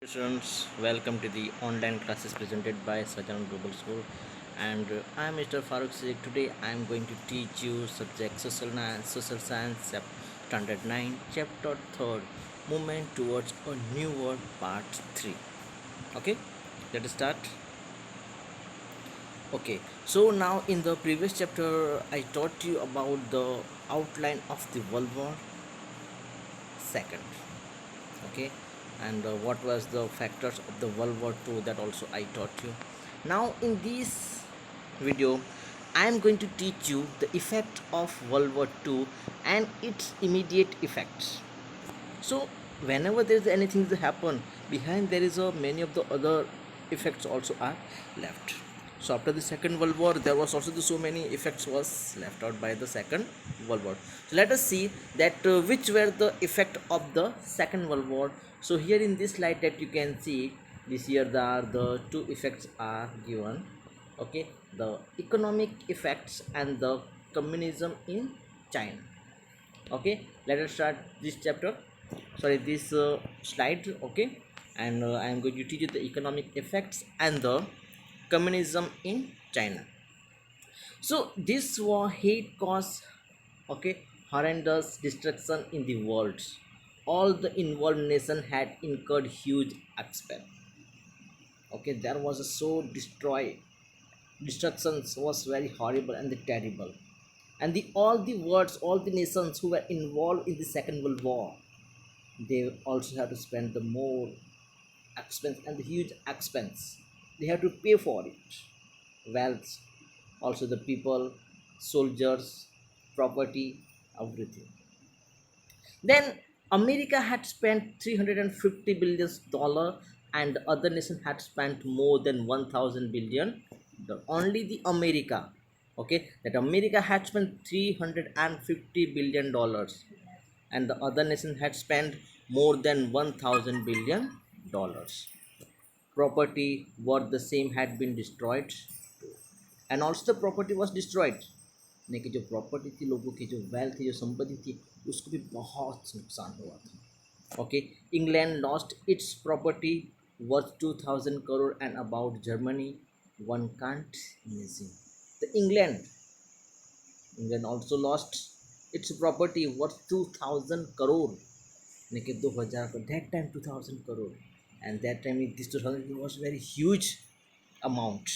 Students, welcome to the online classes presented by Sajan Global School, and I am Mr. Faruk Shaikh. Today I am going to teach you subject Social Science, Standard 9, Chapter 3, Movement Towards a New World, Part 3. Okay, let us start. Okay, so now in the previous chapter, I taught you about the outline of the World War II. Okay, and what was the factors of the World War II, that also I taught you. Now in this video I am going to teach you the effect of World War II and its immediate effects. So whenever there is anything to happen behind, there is a many of the other effects also are left. So after the Second World War, there was also so many effects was left out by the Second World War. So let us see that which were the effect of the Second World War. So here in this slide that you can see, this here the two effects are given. Okay, the economic effects and the communism in China. Okay, let us start this chapter, sorry, this slide. Okay, and I am going to teach you the economic effects and the communism in China. So this war hate caused, okay, horrendous destruction in the world. All the involved nation had incurred huge expense. Okay, there was a so destroy destructions was very horrible and terrible, and the all the worlds, all the nations who were involved in the Second World War, they also have to spend the more expense and the huge expense. They have to pay for it, wealth, also the people, soldiers, property, everything. Then America had spent 350 billion dollar, and the other nation had spent more than 1000 billion. Only the America, okay, that America had spent 350 billion dollars, and the other nation had spent more than 1000 billion dollars. Property worth the same had been destroyed, and also the property was destroyed. यानी कि जो property थी, लोगों की जो wealth थी, जो संपत्ति थी, उसको भी बहुत नुकसान हुआ था. Okay, England lost its property worth 2000 crore, and about Germany, one can't imagine. The England also lost its property worth 2000 crore. यानी कि 2000 crore, that time 2000 crore, and that time this 2000 was very huge amount.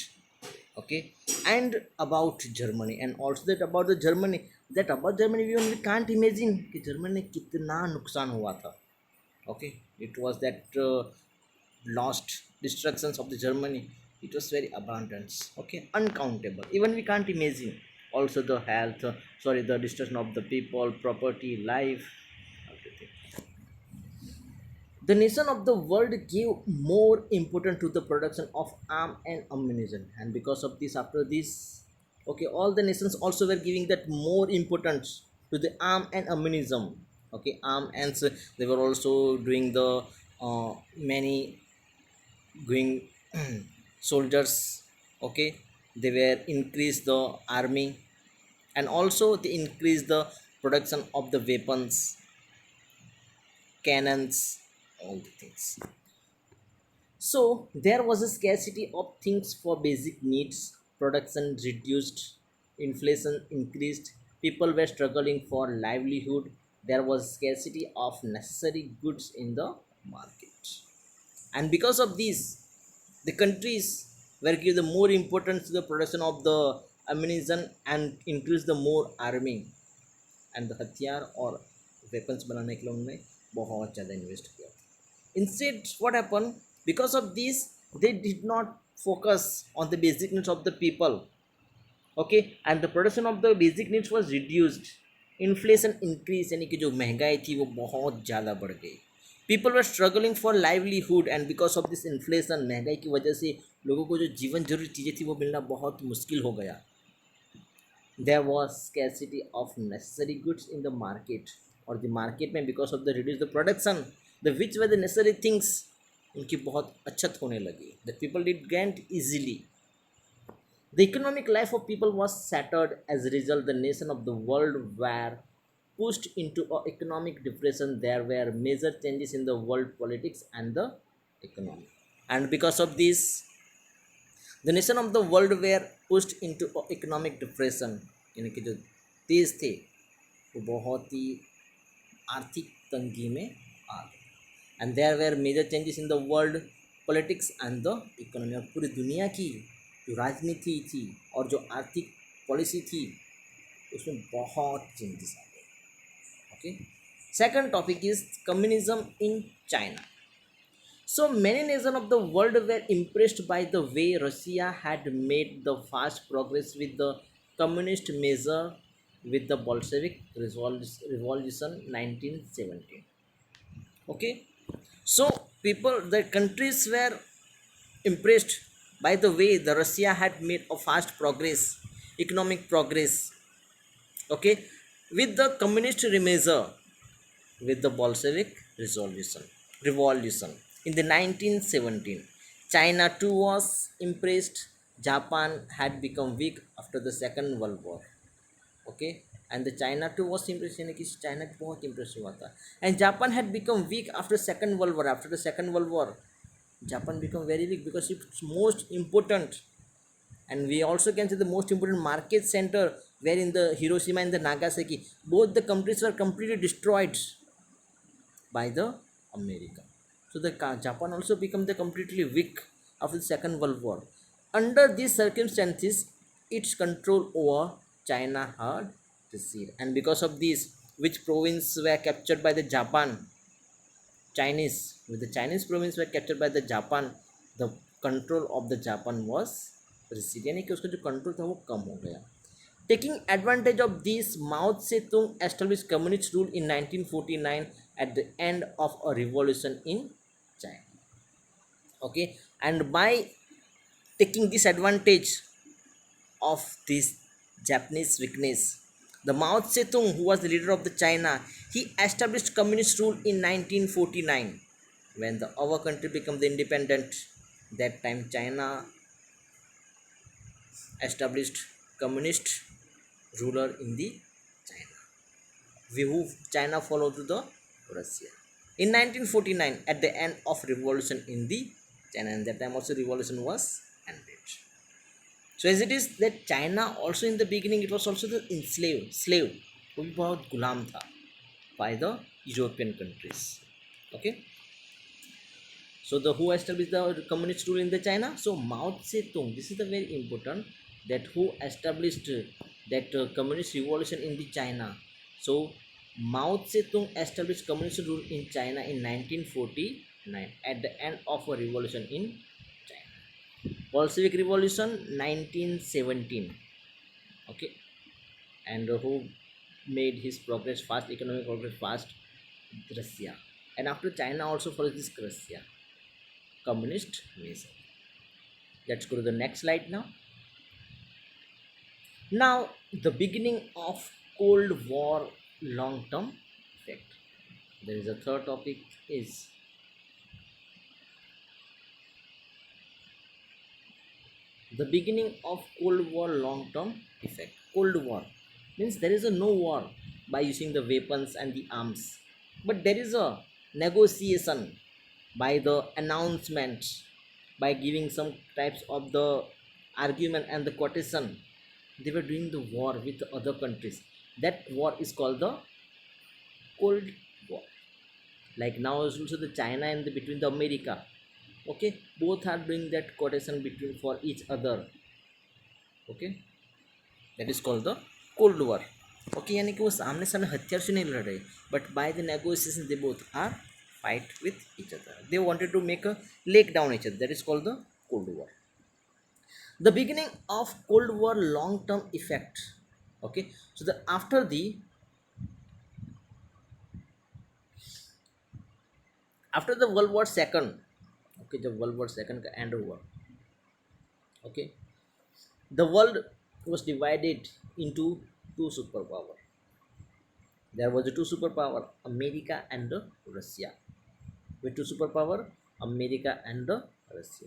Okay, and about Germany, and also that about the Germany, that about Germany we only can't imagine कि Germany में कितना नुकसान हुआ था. Okay, it was that lost destructions of the Germany, it was very abundance. Okay, uncountable, even we can't imagine. Also the health, sorry, the destruction of the people, property, life, everything. The nation of the world gave more importance to the production of arm and ammunition, and because of this, after this, okay, all the nations also were giving that more importance to the arm and ammunition. Okay, arm and they were also doing the many going soldiers. Okay, they were increase the army, and also they increase the production of the weapons, cannons, all the things. So there was a scarcity of things for basic needs, production reduced, inflation increased, people were struggling for livelihood, there was scarcity of necessary goods in the market. And because of this, the countries were give the more importance to the production of the ammunition and increase the more arming, and the हथियार और weapons बनाने के लिए उन्होंने बहुत ज़्यादा invest किया. Instead, what happened? Because of this, they did not focus on the basic needs of the people. Okay, and the production of the basic needs was reduced. Inflation increased, यानी कि जो महंगाई थी वो बहुत ज़्यादा बढ़ गई. People were struggling for livelihood, and because of this inflation, महंगाई की वजह से लोगों को जो जीवन जरूरी चीज़ें थी वो मिलना बहुत मुश्किल हो गया. There was scarcity of necessary goods in the market, or the market में because of the reduced the production, the which were the necessary things, उनकी बहुत अछत होने लगी. That people did grant easily. The economic life of people was shattered. As a result, the nation of the world were pushed into a economic depression. There were major changes in the world politics and the economy. And because of this, the nation of the world were pushed into economic depression, यानी कि जो देश थे वो बहुत ही आर्थिक तंगी में आ गए. And there were major changes in the world politics and the economy. और पूरी दुनिया की जो राजनीति थी और जो आर्थिक पॉलिसी थी उसमें बहुत चेंजेस आ गए. Okay. Second topic is communism in China. So many nations of the world were impressed by the way Russia had made the fast progress with the communist measure with the Bolshevik Revolution 1917. Okay, so the countries were impressed by the way the Russia had made a fast progress, economic progress. Okay, with the communist measure with the Bolshevik revolution. In the 1917, China too was impressed. Japan had become weak after the Second World War. Okay, and the China too was impressed. यानी कि China बहुत impressed हुआ था. And Japan had become weak after Second World War. After the Second World War, Japan became very weak because it's most important, and we also can say the most important market center where in the Hiroshima and the Nagasaki, both the countries were completely destroyed by the America. So the Japan also became the completely weak after the Second World War. Under these circumstances, its control over China had receded, and because of this, which province were captured by the Japan Chinese, with the Chinese province were captured by the Japan, the control of the Japan was receded. यानी कि उसका जो control था वो कम हो गया. Taking advantage of this, Mao Zedong established communist rule in 1949 at the end of a revolution in China. Okay, and by taking this advantage of this Japanese weakness, the Mao Zedong, who was the leader of the China, he established communist rule in 1949 when our country became the independent. That time China established communist ruler in the China. Who China followed to the Russia. In 1949, at the end of revolution in the China, and that time also revolution was ended. So as it is that China also in the beginning it was also the enslaved slave वो भी बहुत गुलाम था by the European countries. Okay, so the who established the communist rule in the China? So Mao Zedong. This is the very important that who established that communist revolution in the China. So Mao Zedong established communist rule in China in 1949 at the end of a revolution in China. Bolshevik Revolution 1917. Okay, and who made his progress fast, economic progress fast? Russia. And after China also follows this Russia communist measure. Let's go to the next slide now. Now the beginning of Cold War long-term effect. There is a third topic is the beginning of Cold War long-term effect. Cold War means there is a no war by using the weapons and the arms, but there is a negotiation by the announcement, by giving some types of the argument and the quotation. They were doing the war with the other countries. That war is called the Cold War. Like now is also the China and the between the America. Okay, both are doing that quotation between for each other. Okay, that is called the Cold War. Okay, यानी कि वो सामने सामने हथियार से नहीं लड़ रहे, but by the negotiation they both are fight with each other. They wanted to make a leg down each other. That is called the Cold War. The beginning of Cold War long term effect. Okay, so the after the World War Second. Okay, the World War Second का end हुआ. Okay, the world was divided into two superpower. There was a two superpower, America and Russia. With two superpower, America and Russia.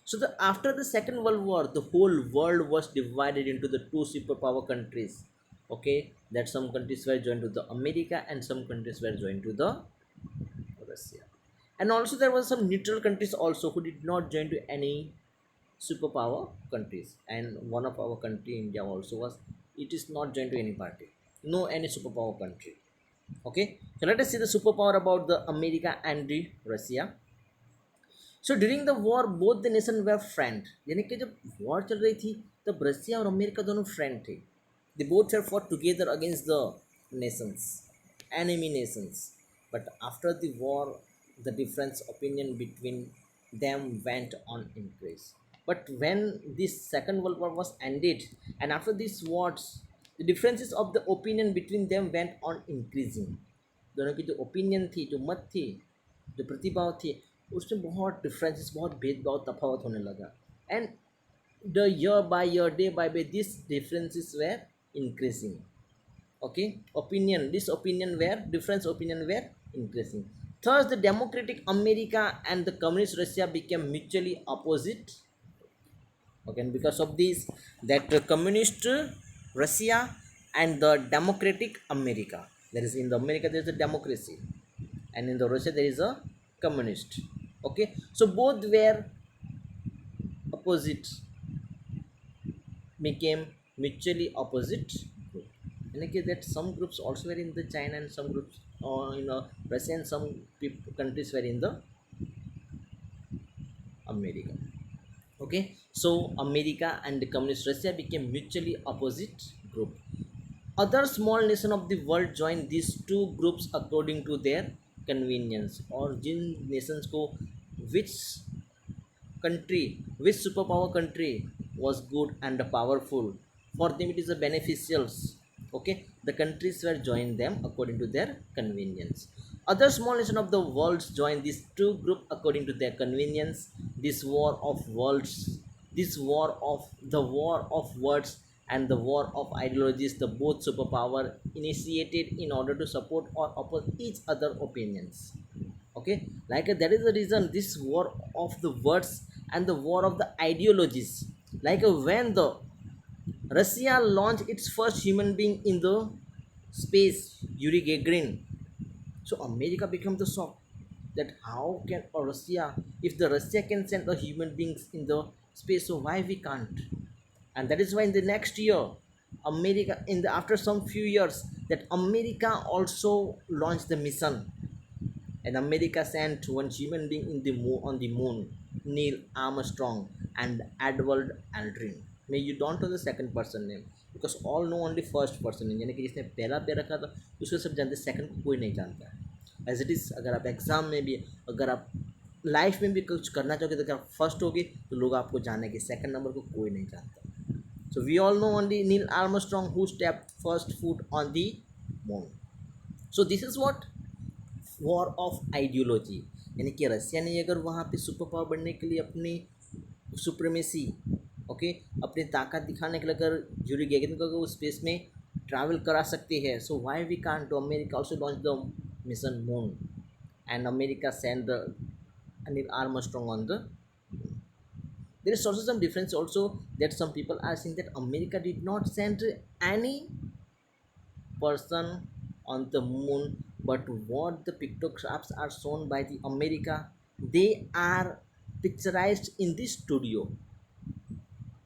So after the Second World War, the whole world was divided into the two superpower countries. Okay, that some countries were joined to the America and some countries were joined to the Russia. And also there were some neutral countries also who did not join to any superpower countries, and one of our country India also was, it is not joined to any party, no any superpower country. Okay, so let us see the superpower about the America and the Russia. So during the war both the nation were friend, यानी कि जब war चल रही थी तब रसिया और America दोनों friend थे. They both have fought together against the Nations, enemy nations. But after the war, the difference opinion between them went on increase. But when this Second World War was ended, and after these wars, the differences of the opinion between them went on increasing. दोनों की जो opinion थी, जो मत थी, जो प्रतिभाव थी, उसमें बहुत डिफरेंसेस, बहुत भेदभाव तफावत होने लगा. And the year by year, day by day, these differences were increasing. Okay, opinion, this opinion were difference opinion were increasing. Thus the democratic America and the communist Russia became mutually opposite. Okay, and because of this, that the communist Russia and the democratic America, there is in the America there is a democracy, and in the Russia there is a communist. Okay, so both were opposite, became mutually opposite group. And again that some groups also were in the China, and some groups in Russia, and some countries were in the America. Okay, so America and the communist Russia became mutually opposite group. Other small nation of the world joined these two groups according to their convenience. और जिन nations को which country, which superpower country was good and powerful, for them it is a beneficials. Okay, the countries were joined them according to their convenience. Other small nation of the world joined these two group according to their convenience. This war of worlds, this war of the war of words and the war of ideologies, the both superpower initiated in order to support or oppose each other opinions. Okay, like that is the reason this war of the words and the war of the ideologies, like when the Russia launched its first human being in the space, Yuri Gagarin, so America became the shock that how can a Russia, if the Russia can send a human beings in the space, so why we can't. And that is why in the next year America, in the after some few years, that America also launched the mission, and America sent one human being in the moon, on the moon, Neil Armstrong and Edward Aldrin. May you don't know the second person name, because all know only first person name, यानी कि जिसने पहला पे रखा था उसको सब जानते, सेकंड को कोई नहीं जानता है. एज इट इज़ अगर आप एग्ज़ाम में भी, अगर आप लाइफ में भी कुछ करना चाहोगे, तो अगर आप फर्स्ट होगे तो लोग आपको जानेंगे, सेकंड नंबर को कोई नहीं जानता. So we all know only Neil Armstrong who stepped first foot on the moon. So this is what war of ideology, यानी कि रसिया ने अगर वहाँ पे सुपर पावर बनने के लिए अपनी सुप्रीमेसी, ओके, अपनी ताकत दिखाने के लिए अगर यूरी गैगन को उस स्पेस में ट्रैवल करा सकती है, so why we can't. To America also launch the mission moon, and America send the Neil Armstrong on the. There is also some difference also, that some people are saying that America did not send any person on the moon, but what the pictographs are shown by the America, they are picturized in this studio.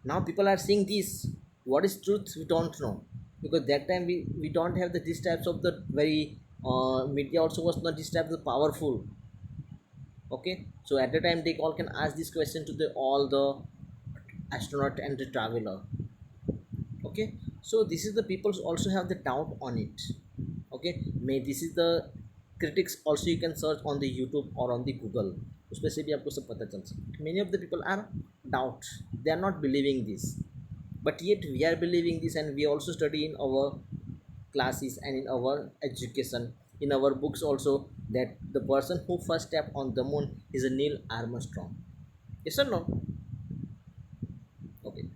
Now people are saying this, what is truth we don't know, because that time we don't have the these types of the very media also was not this type of powerful. Okay, so at the time they all can ask this question to the all the astronaut and the traveler. Okay, so this is the people also have the doubt on it. Okay, may this is the critics also, you can search on the YouTube or on the Google, उसमें से भी आपको सब पता चल सकता. Many of the people are doubt, they are not believing this, but yet we are believing this, and we also study in our classes and in our education, in our books also, that the person who first stepped on the moon is a Neil Armstrong. Yes or no? Okay,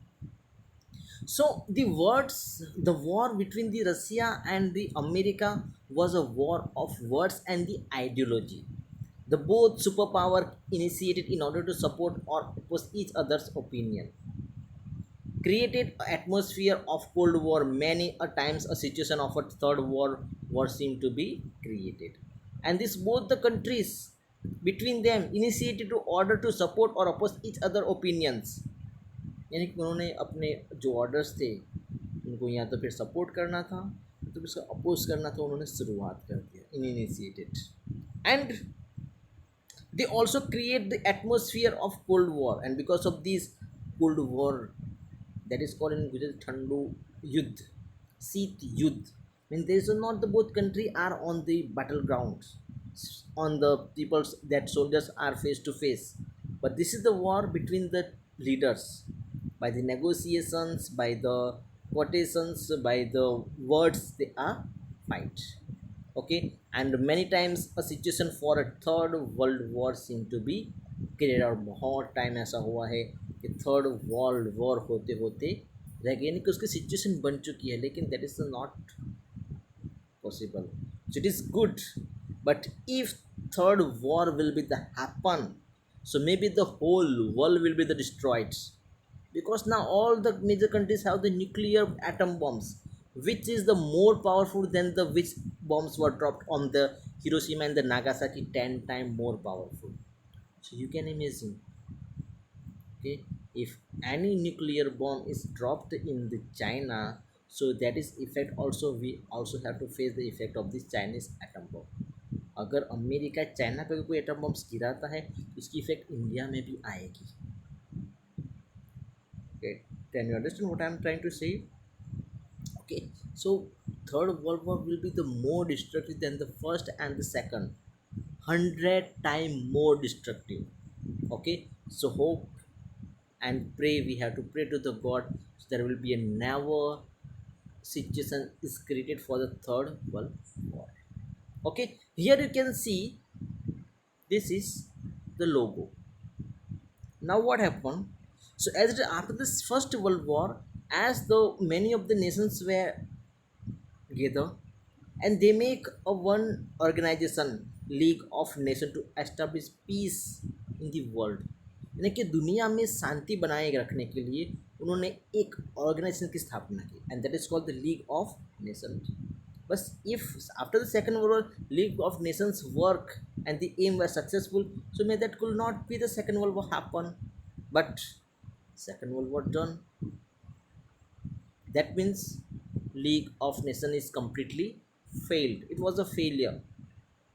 so the words, the war between the Russia and the America was a war of words and the ideology. The both superpower initiated in order to support or oppose each other's opinion. Created an atmosphere of Cold War. Many a times a situation of a third war seemed to be created. And this both the countries between them initiated to order to support or oppose each other opinions. यानी कि उन्होंने अपने जो orders थे उनको या तो फिर सपोर्ट करना था या तो फिर उसका अपोज करना था, उन्होंने शुरुआत कर दिया, initiated. And they also create the atmosphere of cold war, and because of this cold war, that is called in Gujarat Thandu Yudh, Seat Yudh. I mean, there is not the both country are on the battlegrounds, on the peoples that soldiers are face to face, but this is the war between the leaders, by the negotiations, by the quotations, by the words they are fight. Okay, and many times a situation for a third world war seem to be created, और बहुत time ऐसा हुआ है कि third world war होते होते रह गई, यानी कि उसकी सिचुएशन बन चुकी है, लेकिन that is not possible. So it is good, but if third war will be the happen, so maybe the whole world will be the destroyed, because now all the major countries have the nuclear atom bombs, which is the more powerful than the which bombs were dropped on the Hiroshima and the Nagasaki, 10 times more powerful. So you can imagine, okay, if any nuclear bomb is dropped in the China, so that is effect also, we also have to face the effect of this Chinese atom bomb. अगर America China पे कोई atom bumps गिराता है तो इसकी effect India में भी आएगी. Okay, can you understand what I am trying to say? Okay, so third world war will be the more destructive than the first and the second, 100 time more destructive. Okay, so hope and pray, we have to pray to the god, so there will be a never situation is created for the third world war. Okay, here you can see this is the logo. Now what happened, so as after this first world war, as the many of the nations were together, and they make a one organization, league of nation, to establish peace in the world, यानी कि दुनिया में शांति बनाए रखने के लिए उन्होंने एक ऑर्गेनाइजेशन की स्थापना की, and that is called the League of Nation. बस if after the second world war League of Nations work and the am were successful, so may that could not be the second world war happen, but second world war done. That means league of nation is completely failed, it was a failure.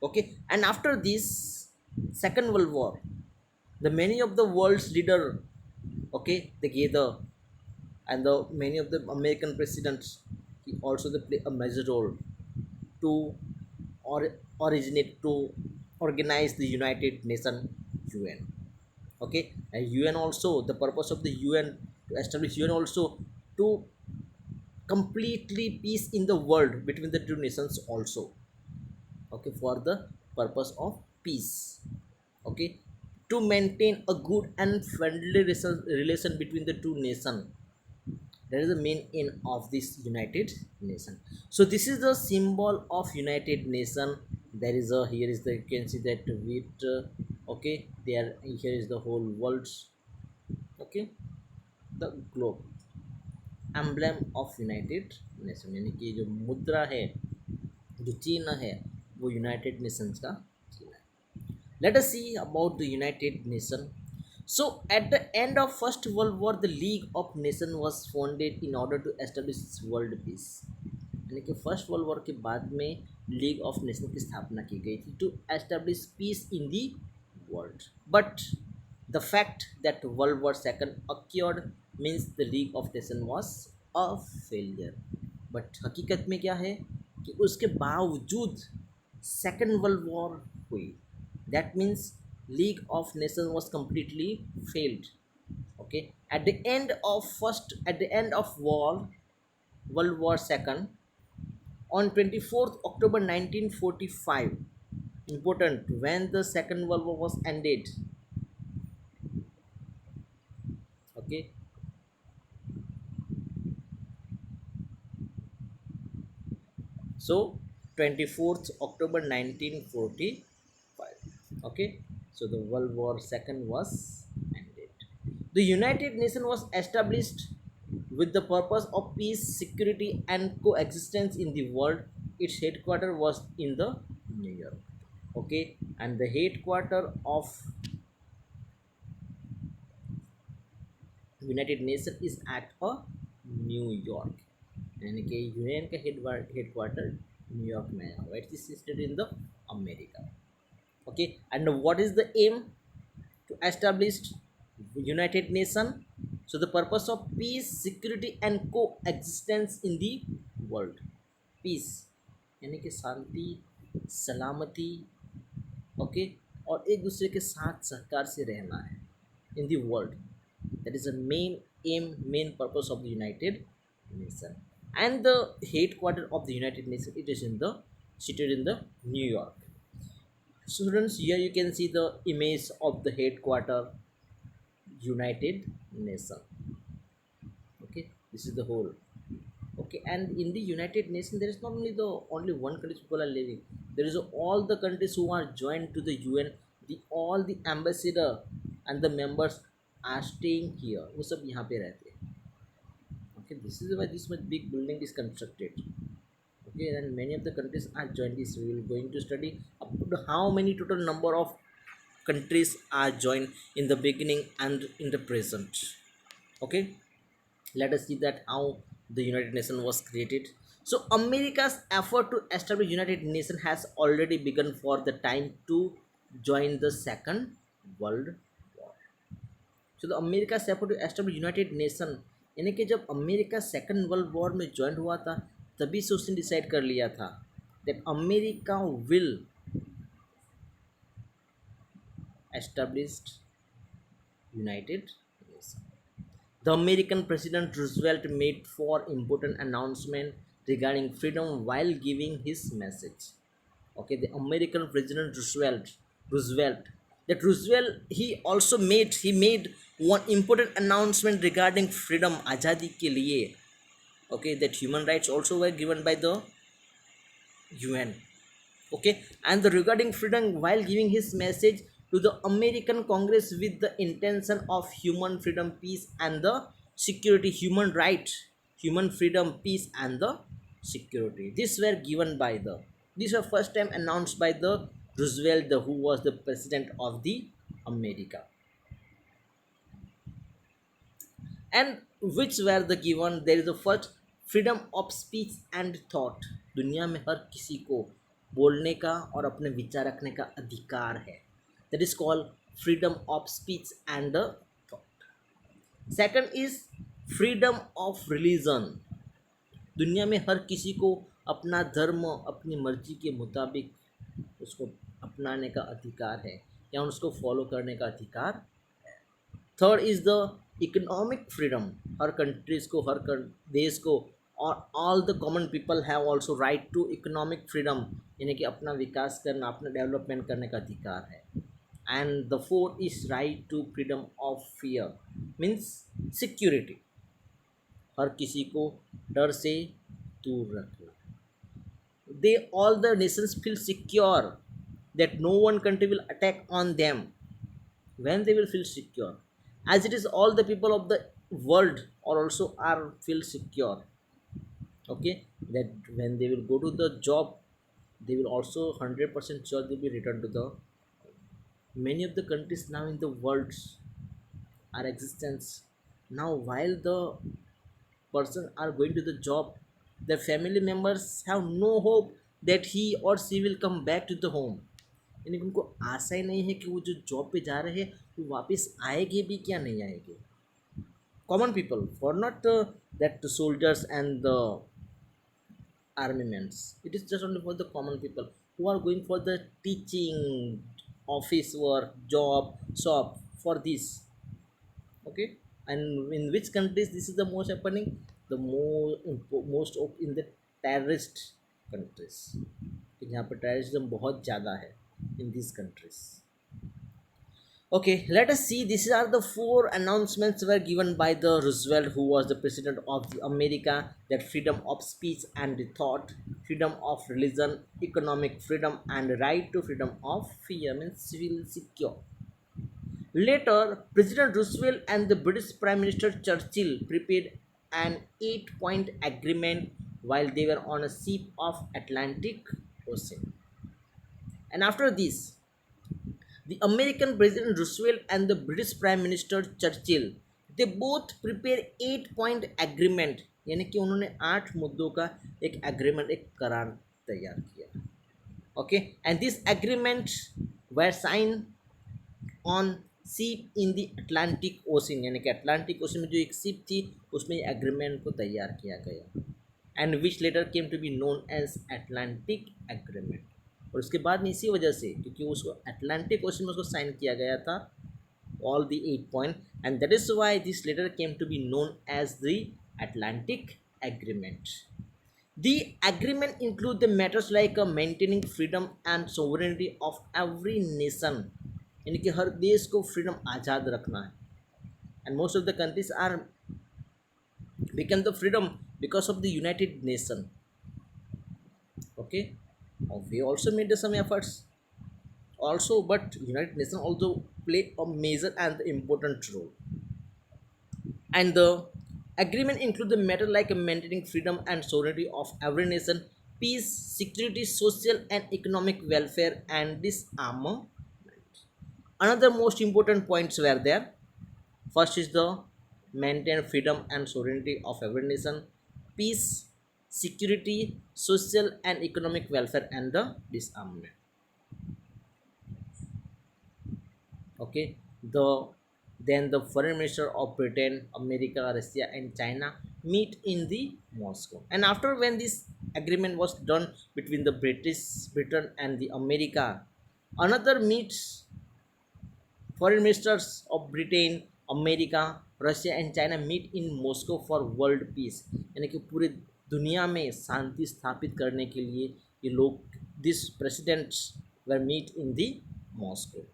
Okay, and after this second world war, the many of the world's leader, okay, they gather, and the many of the American presidents, he also they play a major role to or originate to organize the United Nation, UN. Okay, and UN also, the purpose of the UN, to establish UN also, to completely peace in the world between the two nations also. Okay, for the purpose of peace. Okay, to maintain a good and friendly relation between the two nations, that is the main aim of this United Nation. So this is the symbol of United Nation. There is a, here is the, you can see that with okay, there, here is the whole world. Okay, the globe, emblem of United nation, यानी कि जो मुद्रा है, जो चिन्ह है, वो United Nations का चिन्ह है. Let us see about the United Nation. So at the end of first world war, the League of Nation was founded in order to establish world peace, यानी कि फर्स्ट वर्ल्ड वॉर के बाद में league of nation की स्थापना की गई थी, to establish peace in the world. But the fact that World War II occurred means the League of Nations was a failure. But हकीकत में क्या है कि उसके बावजूद सेकेंड वर्ल्ड वॉर हुई. That means league of Nation was completely failed. Okay, eight the end of first, eight the end of war, world war second, on 24th October 1945, important, when the second world war was ended. Okay, so 24th October 1945. Okay, so the World War II was ended. The United Nations was established with the purpose of peace, security and coexistence in the world. Its headquarters was in the New York. Okay, and the headquarter of united nation is at a New York, यानी कि UN का headquarter New York में है, it is situated in the America. Okay, and what is the aim to establish united nation? So the purpose of peace, security and coexistence in the world. Peace यानी कि शांति, सलामती, okay, और एक दूसरे के साथ सहकार से रहना है इन the world. That is the main M, main purpose of the United nation. And the head quarter of the United nation it is in the situated in the New York. Students, here you can see the image of the headquarter United Nation. Okay, this is the whole. Okay, and in the United Nations there is not only the only one country people are living, there is all the countries who are joined to the UN, the all the ambassador and the members are staying here, वो सब यहाँ पे रहते हैं. Okay, this is why this much big building is constructed. Okay, and many of the countries are joined this. We will going to study about how many total number of countries are joined in the beginning and in the present. Okay, let us see that how the United Nations was created. So America's effort to establish United Nations has already begun for the time to join the Second World War. So the America's effort to establish United Nation, यानी कि जब America second world war में join हुआ था तभी से उसने decide कर लिया था that America will establish United Nations. The American President Roosevelt made four important announcements regarding freedom while giving his message. Okay, the American President Roosevelt, that Roosevelt he made one important announcement regarding freedom, आज़ादी के लिए. Okay, that human rights also were given by the UN. Okay, and the regarding freedom while giving his message to the American Congress with the intention of human freedom, peace and the security, human right, human freedom, peace and the security. These were given by the, these were first time announced by the Roosevelt, who was the president of the America. And which were the given, there is the first freedom of speech and thought. दुनिया में हर किसी को बोलने का और अपने विचार रखने का अधिकार है. That is called freedom of speech and thought. Second is freedom of religion. दुनिया में हर किसी को अपना धर्म अपनी मर्जी के मुताबिक उसको अपनाने का अधिकार है या उसको फॉलो करने का अधिकार. Third is the economic freedom. हर कंट्रीज को, हर देश को और all the common people have also right to economic freedom, यानी कि अपना विकास करना, अपना डेवलपमेंट करने का अधिकार है. And the fourth is right to freedom of fear, means security. हर किसी को डर से दूर रखना. They all the nations feel secure that no one country will attack on them. When they will feel secure, as it is all the people of the world are also are feel secure. Okay, that when they will go to the job they will also 100% sure they will be returned to the, many of the countries now in the world are existence. Now while the person are going to the job, their family members have no hope that he or she will come back to the home. यानी कि उनको आशा ही नहीं है कि वो जो job पे जा रहे हैं वो वापस आएंगे भी क्या नहीं आएंगे. Common people, for not that soldiers and the armaments, it is just only for the common people who are going for the teaching, office work, job, shop, for this. Okay, and in which countries this is the most happening, the most of in the terrorist countries, यहाँ पर terrorism बहुत ज़्यादा है in these countries. Okay, let us see. These are the four announcements were given by the Roosevelt, who was the president of the America. That freedom of speech and thought, freedom of religion, economic freedom, and right to freedom of fear, means civil secure. Later, President Roosevelt and the British Prime Minister Churchill prepared an 8-point agreement while they were on a ship of Atlantic Ocean. And after this, the American President Roosevelt and the British Prime Minister Churchill, they both prepare 8 point agreement, यानी कि उन्होंने 8 मुद्दों का एक agreement, एक करार तैयार किया. Okay, and this agreement were signed on ship in the Atlantic ocean, यानी कि अटलांटिक ओशन में जो एक शिप थी उसमें एग्रीमेंट को तैयार किया गया, and which later came to be known as Atlantic agreement. और उसके बाद में इसी वजह से, क्योंकि उसको अटलांटिक ओशन में उसको साइन किया गया था, all the 8 point, and that is why this letter came to be known as the Atlantic Agreement. The agreement include the matters like maintaining freedom and sovereignty of every nation, यानी कि हर देश को freedom आज़ाद रखना है. And most of the countries are become the freedom because of the United Nation. Okay, we also made some efforts also, but United Nations also play a major and important role. And the agreement include the matter like maintaining freedom and sovereignty of every nation, peace, security, social and economic welfare, and disarmament. Another most important points were there. First is the maintain freedom and sovereignty of every nation, peace, security, social and economic welfare, and the disarmament. Okay, then the foreign minister of Britain, America, Russia, and China meet in the Moscow. And after when this agreement was done between the Britain and the America, another meets foreign ministers of Britain, America, Russia and China meet in Moscow for world peace, यानी कि पूरे दुनिया में शांति स्थापित करने के लिए ये लोग, this presidents were meet in the Moscow.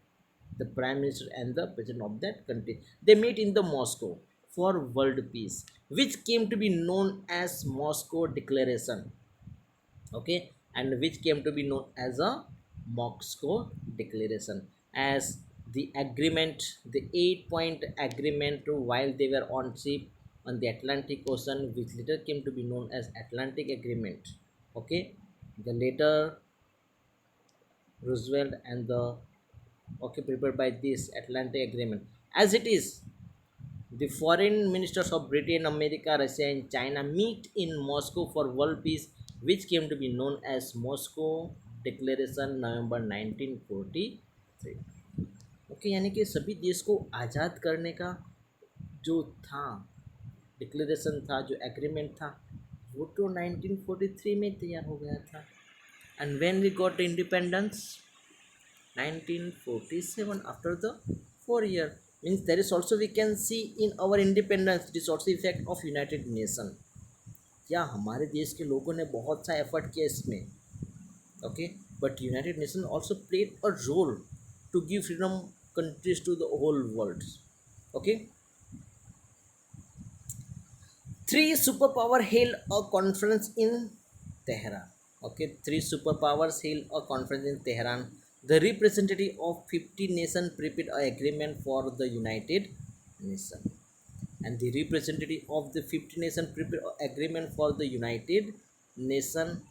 The prime minister and the president of that country, they meet in the Moscow for world peace, which came to be known as Moscow Declaration. Okay, and which came to be known as a Moscow Declaration, as the agreement, the 8 point agreement while they were on ship on the Atlantic Ocean, which later came to be known as Atlantic Agreement. Okay, the later Roosevelt and the, okay, prepared by this Atlantic Agreement. As it is, the foreign ministers of Britain, America, Russia, and China meet in Moscow for world peace, which came to be known as Moscow Declaration, November 1943. Okay, यानी कि सभी देश को आज़ाद करने का जो था declaration था, जो एग्रीमेंट था, वो तो 1943 में तैयार हो गया था. And when we got independence 1947, after the 4 year, means there is also we can see in our independence, it is also effect of United Nation. या हमारे देश के लोगों ने बहुत सा एफर्ट किया इसमें. Okay, but United Nation also played a role to give freedom countries to the whole world. Okay, three superpower held a conference in Tehran. Okay, three superpowers held a conference in Tehran. The representative of 50 nations prepared an agreement for the United Nations, and the representative of the 50 nations prepared an agreement for the United Nations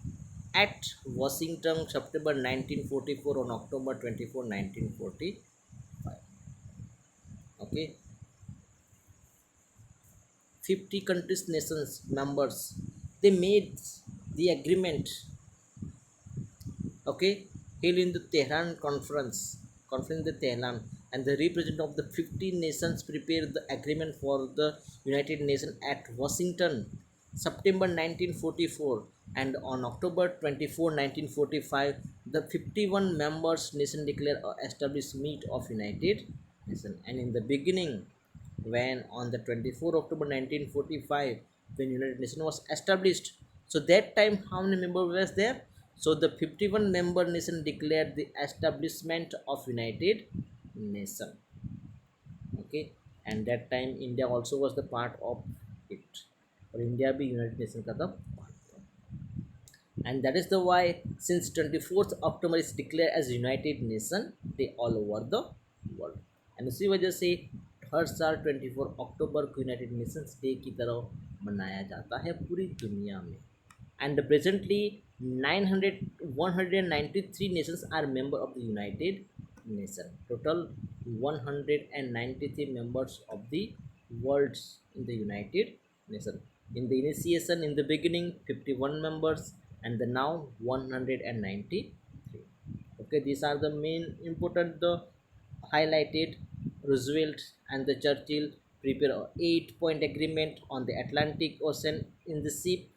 at Washington, September 1944 on October 24, 1945. Okay, 50 countries, nations, members, they made the agreement. Okay, held in the Tehran conference in the Tehran, and the representative of the 50 nations prepared the agreement for the United Nations at Washington, September 1944, and on October 24, 1945, the 51 members nation declared a established meet of United Nations. And in the beginning, when on the 24 October 1945, when United Nations was established, so that time how many members was there? So the 51 member nation declared the establishment of United Nation. Okay, and that time India also was the part of it, or India be United Nation ka the part. And that is the why since 24th October is declared as United Nation Day all over the world. And उसी वजह से हर साल 24 अक्टूबर को United Nations day की तरह मनाया जाता है पूरी दुनिया में. And presently 900 193 nations are member of the United Nations. Total 193 members of the worlds in the United Nations. In the initiation, in the beginning, 51 members, and the now 193. Okay, these are the main important the highlighted. Roosevelt and the Churchill prepare a 8-point agreement on the Atlantic Ocean in the ship.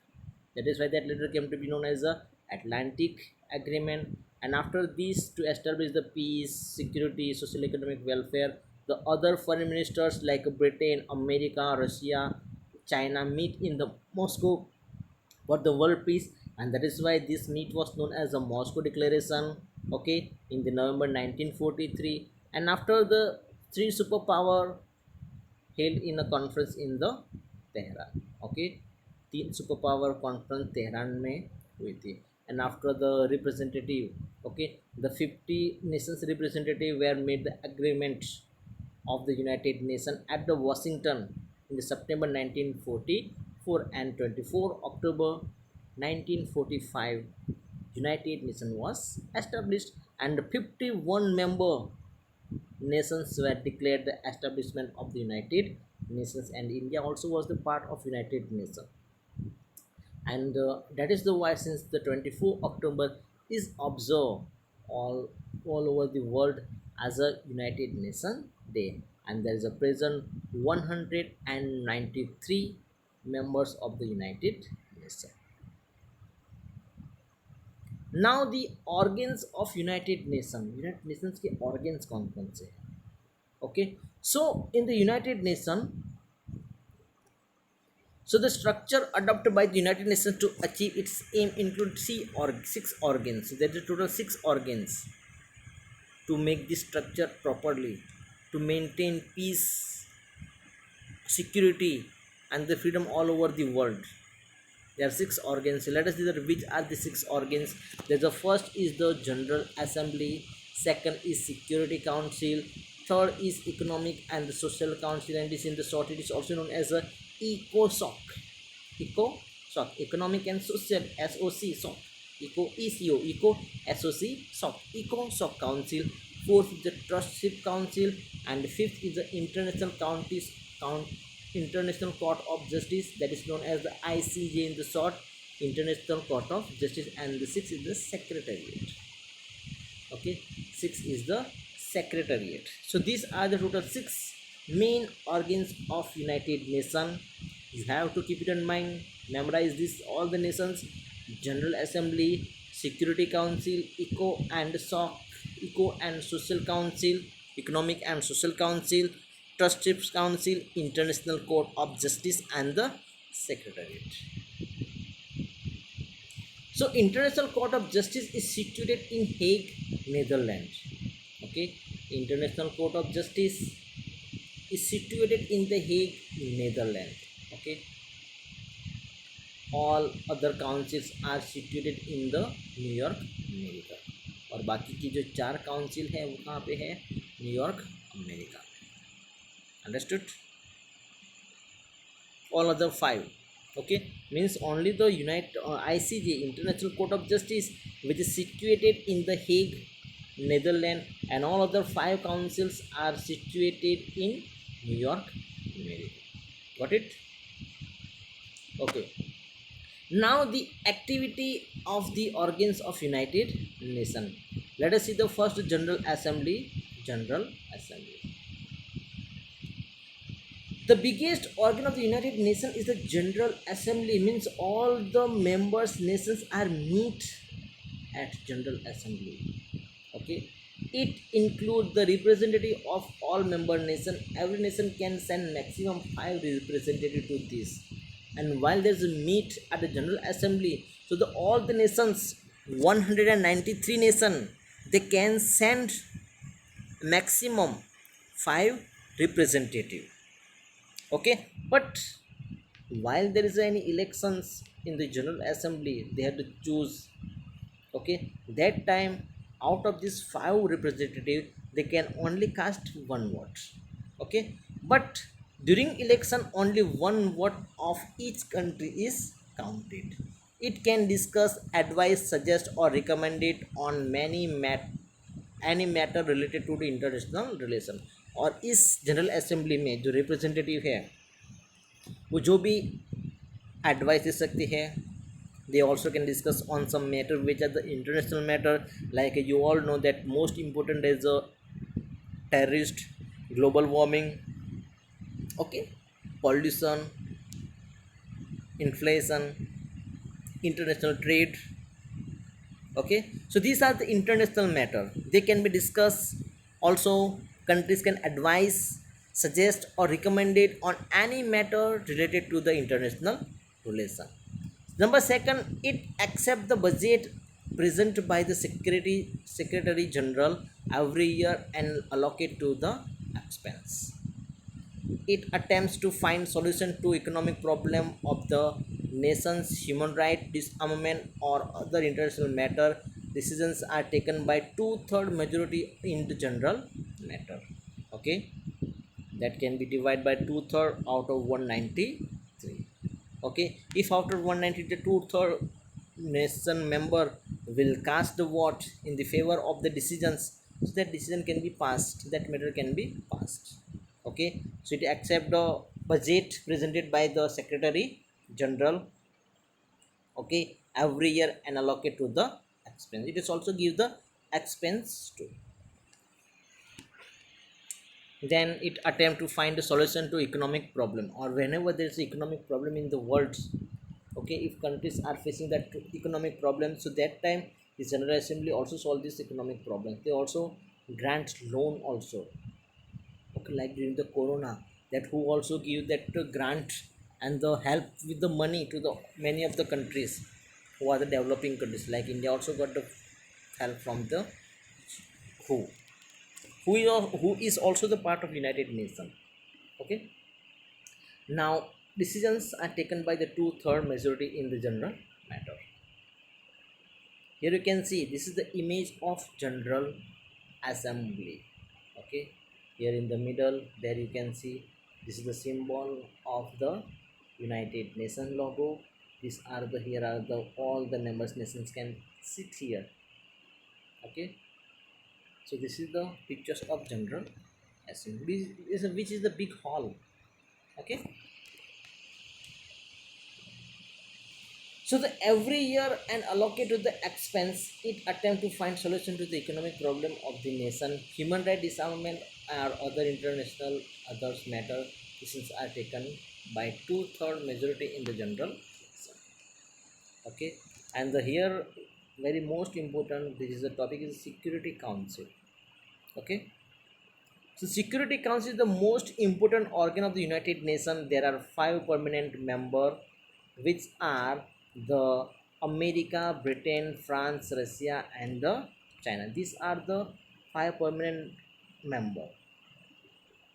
That is why that later came to be known as the Atlantic Agreement. And after this, to establish the peace, security, social economic welfare, the other foreign ministers like Britain, America, Russia, China meet in the Moscow for the world peace, and that is why this meet was known as the Moscow Declaration. Okay, in the November 1943, and after the three superpower held in a conference in the Tehran. Okay, तीन superpower conference Tehran में हुई थी. And after the representative, okay, the 50 nations representative were made the agreement of the United Nations at the Washington in the September 1944, and 24 October 1945 United Nations was established, and 51 member nations were declared the establishment of the United Nations, and India also was the part of United Nations. And that is the why since the 24 October is observed all over the world as a United Nation Day, and there is a present 193 members of the United Nations. Now the organs of United Nations के organs कौन कौन से हैं? Okay, so in the United Nations, so the structure adopted by the United Nations to achieve its aim include six organs. So there is a total 6 organs to make this structure properly, to maintain peace, security, and the freedom all over the world. There are 6 organs. Let us see that which are the 6 organs. There's the first is the General Assembly, second is Security Council, third is Economic and the Social Council, and this in the short it is also known as a ECOSOC. ECOSOC, Economic and Social, SOC, SOC, ECO, SOC, SOC, ECOSOC Council. Fourth is the Trustship Council, and fifth is the International Court of Justice, that is known as the ICJ in the short, International Court of Justice, and the sixth is the Secretariat. Okay, six is the Secretariat. So these are the total 6 main organs of United Nations. You have to keep it in mind, memorize this all the nations: General Assembly, Security Council, ECO and SOC, ECO and Social Council, Economic and Social Council, Trustees Council, International Court of Justice, and the Secretariat. So International Court of Justice is situated in Hague, Netherlands. Okay, International Court of Justice is situated in the Hague, Netherlands. Okay, all other councils are situated in the New York, America. और बाकी की जो 4 council है वो कहाँ पे है? New York, America में. Understood? All other 5, okay, means only the ICJ, International Court of Justice, which is situated in the Hague, Netherlands, and all other 5 councils are situated in New York, America. Got it? Okay. Now the activity of the organs of United Nations. Let us see the first General Assembly. General Assembly. The biggest organ of the United Nations is the General Assembly. Means all the members nations are meet at General Assembly. Okay, it includes the representative of all member nations. Every nation can send maximum 5 representatives to this. And while there's a meet at the General Assembly, so all the nations, 193 nations, they can send maximum 5 representatives. Okay, but while there is any elections in the General Assembly, they have to choose. Okay, that time out of these 5 representatives, they can only cast 1 vote. Okay, but during election only 1 vote of each country is counted. It can discuss, advise, suggest, or recommend it on any matter related to the international relation. और इस general assembly में जो representative है वो जो भी advice दे सकते हैं. They also can discuss on some matter which are the international matter, like you all know that most important is terrorist, global warming, okay, pollution, inflation, international trade. Okay, so these are the international matter, they can be discussed. Also, countries can advise, suggest, or recommend it on any matter related to the international relation. Number second, it accept the budget presented by the secretary general every year and allocate to the expense. It attempts to find solution to economic problem of the nation's human right, disarmament, or other international matter. Decisions are taken by two-third majority in the general matter. Okay, that can be divided by two-third out of 193. Okay, if after 190 the two-third nation member will cast the vote in the favor of the decisions, so that decision can be passed, that matter can be passed. Okay, so it accept the budget presented by the secretary general, okay, every year and allocate to the expense. It is also give the expense to. Then it attempt to find a solution to economic problem, or whenever there is economic problem in the world. Okay, if countries are facing that economic problem, so that time the general assembly also solve this economic problem. They also grant loan also. Okay, like during the corona, that who also give that grant and the help with the money to the many of the countries who are the developing countries, like India also got the help from the who who is also the part of United Nations. Okay, now decisions are taken by the two-third majority in the general matter. Here you can see this is the image of general assembly. Okay, here in the middle there you can see this is the symbol of the United Nations logo. These are the, here are the all the members nations can sit here. Okay, so this is the pictures of general assembly. Which is the big hall. Okay, so the every year and allocate to the expense, it attempt to find solution to the economic problem of the nation. Human right disarmament or other international others matter. Decisions are taken by two-third majority in the general. Okay, and the here very most important, this is the topic is Security Council. Okay, so Security Council is the most important organ of the United Nations. There are five permanent members, which are the America, Britain, France, Russia, and the China. These are the five permanent members.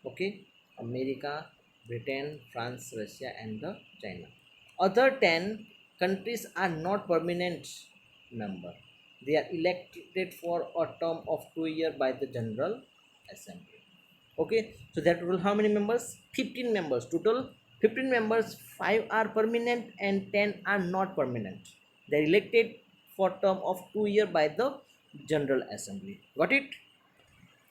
Okay, America, Britain, France, Russia, and the China. Other 10 countries are not permanent member. They are elected for a term of 2 years by the General Assembly. Okay, so that total how many members? 15 members. Total 15 members, 5 are permanent and 10 are not permanent. They are elected for term of 2 years by the General Assembly. Got it?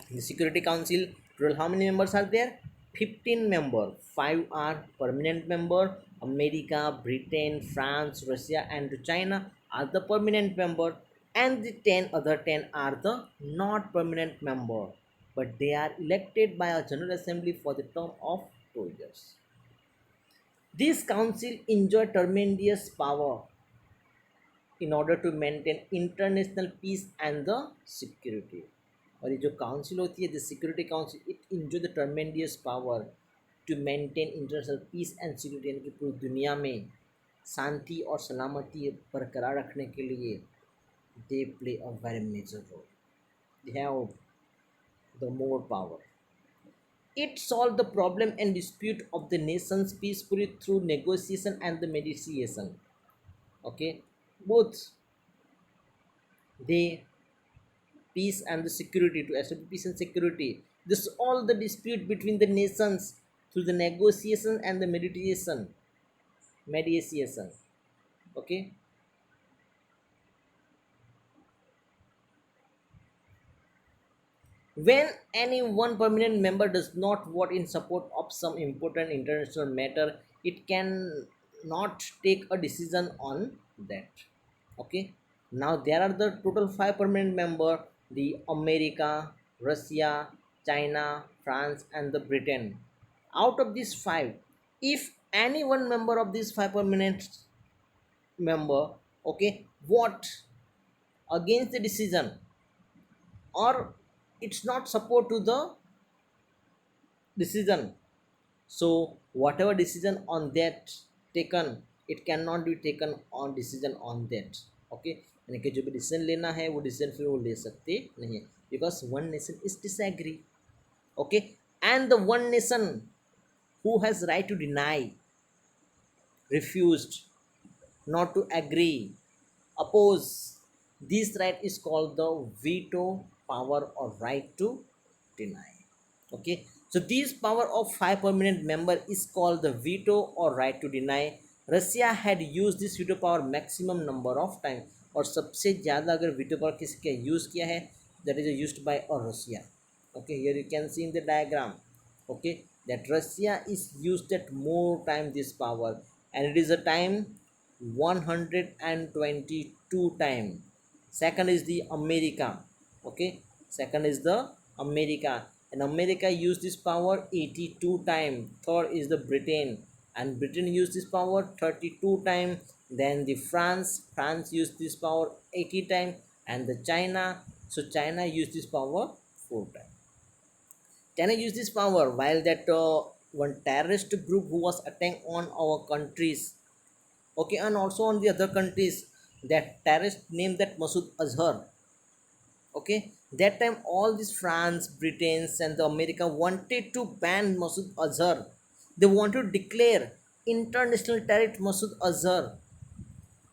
In the Security Council, total how many members are there? 15 members. 5 are permanent member. America, Britain, France, Russia, and China are the permanent member, and the 10 other 10 are the not permanent member, but they are elected by a General Assembly for the term of 2 years. This council enjoy tremendous power in order to maintain international peace and the security. और ये जो council होती है the security council, it enjoy the tremendous power to maintain international peace and security, यानी कि पूरी दुनिया में शांति और सलामती बरकरार रखने के लिए they play a very major role. They have the more power. It solved the problem and dispute of the nations peacefully through negotiation and the mediation. Okay, both they peace and the security, to establish peace and security. This all the dispute between the nations through the negotiation and the mediation. Okay, When any one permanent member does not vote in support of some important international matter, it can not take a decision on that. Okay. Now there are the total five permanent member: the America, Russia, China, France, and the Britain. Out of these five, if any one member of these five permanent member, okay, vote against the decision, or it's not support to the decision, so whatever decision on that taken, it cannot be taken on decision on that. okay, यानी कि जो भी decision लेना है वो decision फिर वो ले सकते नहीं है, because one nation is disagree. okay, and the one nation who has right to deny, refused, not to agree, oppose, this right is called the veto power or right to deny. Okay, so this power of five permanent member is called the veto or right to deny. Russia had used this veto power maximum number of time, और सबसे ज़्यादा अगर veto power किसके use किया है, that is used by Russia. Okay, here you can see in the diagram, okay, that Russia is used at more time this power, and it is a time 122 time. Second is the America. Okay, second is the America, and America used this power 82 time. Third is the Britain, and Britain used this power 32 time. Then the France used this power 80 time, and the China, so China used this power 4 time. China used this power while that one terrorist group who was attacking on our countries, okay, and also on the other countries, that terrorist named that Masood Azhar. Okay, that time all these France, Britain, and the America wanted to ban Masood Azhar. They wanted to declare international terrorist Masood Azhar,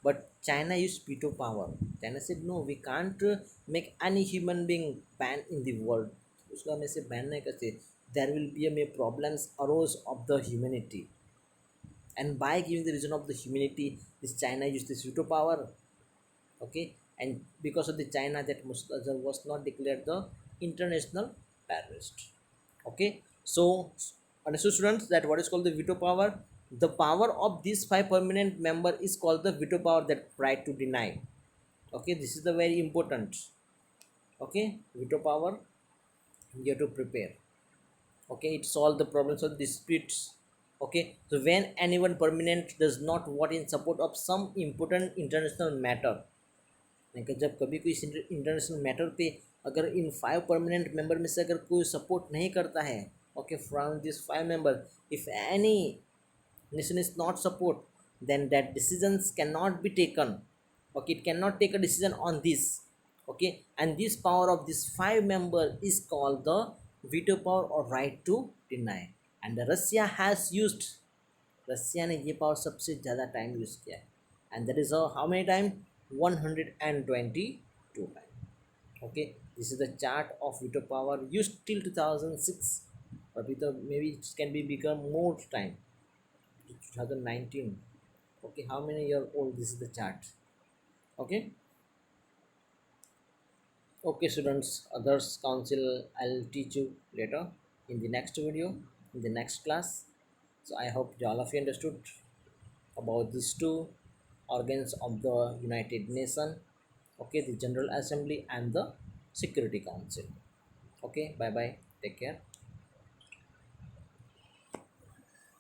but China used veto power. China said no, we can't make any human being ban in the world. उसको हम ऐसे ban नहीं करते. There will be a problems arose of the humanity, and by giving the reason of the humanity, this China used this veto power. Okay, and because of the China, that Muslim was not declared the international terrorist. Okay, so understood students that what is called the veto power, the power of this five permanent member is called the veto power, that right to deny. Okay, this is the very important. Okay, veto power, you have to prepare. Okay, it solve the problems of disputes. Okay, so when anyone permanent does not vote in support of some important international matter, कि जब कभी कोई international matter पे अगर in five permanent member में से अगर कोई सपोर्ट नहीं करता है, okay, from this five member, if any nation is not support, then that decisions cannot be taken. Okay, it cannot take a decision on this. Okay, and this power of this five member is called the veto power or right to deny. And the Russia has used, रसिया ने ये power सबसे ज़्यादा time use किया है, and that is how many time, 122 time. Okay, this is the chart of veto power use till 2006. अभी तो may be it can be become more time, 2019. okay, how many year old this is the chart. okay, okay students, others council I'll teach you later in the next video, in the next class. So I hope all of you understood about these two organs of the United Nations. Okay, the General Assembly and the Security Council. Okay, bye bye, take care.